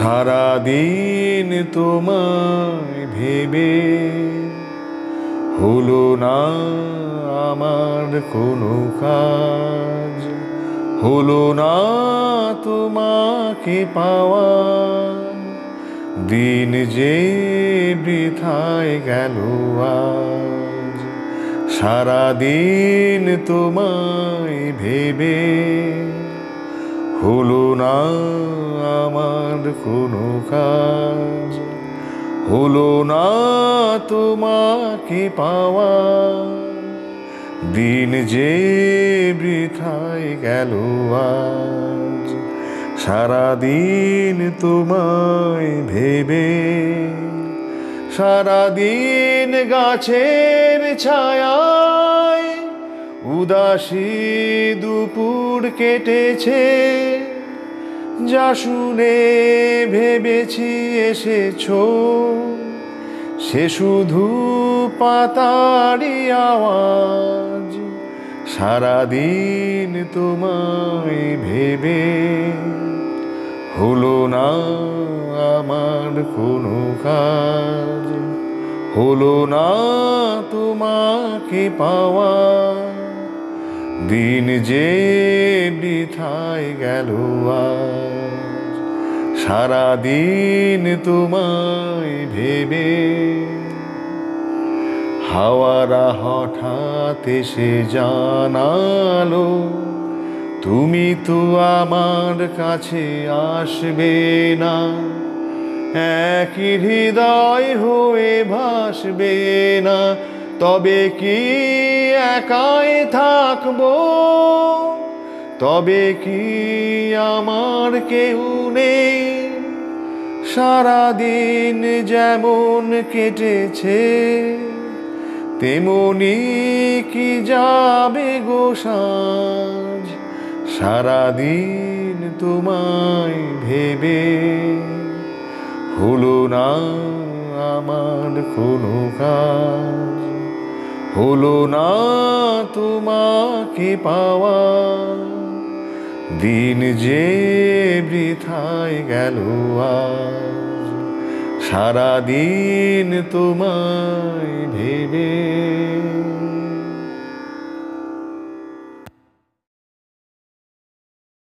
সারাদিন তোমায় ভেবে হলো না আমার কোনো কাজ, হলো না তোমাকে পাওয়া। দিন যে বৃথায় গেল আজ, সারাদিন তোমায় ভেবে হলো না আমার কোনো কাজ, হলো না তোমাকে পাওয়া। দিন যে বৃথায় গেল আজ, সারাদিন তোমায় ভেবে। সারাদিন গাছের ছায়ায় উদাসী দুপুর কেটেছে, যা শুনে ভেবেছি এসেছো সে শুধু পাতারই আওয়াজ। সারাদিন তোমায় ভেবে হলো না আমার কোনো কাজ, হলো না তোমাকে পাওয়া। দিন যে বৃথায় গেল আজ, সারাদিন তোমায় ভেবে। হাওয়ারা হঠাৎ এসে জানালো তুমি তো আমার কাছে আসবে না, একই হৃদয় হয়ে ভাসবে না। তবে কি একাই থাকবো, তবে কি আমার কেউ নেই। সারাদিন যেমন কেটেছে তেমনি কি যাবে গো সাঁঝ। সারাদিন তোমায় ভেবে হলো না আমার কোনো কাজ, হলো না তোমাকে পাওয়া। দিন যে বৃথায় গেল আজ, সারাদিন তোমায় ভেবে।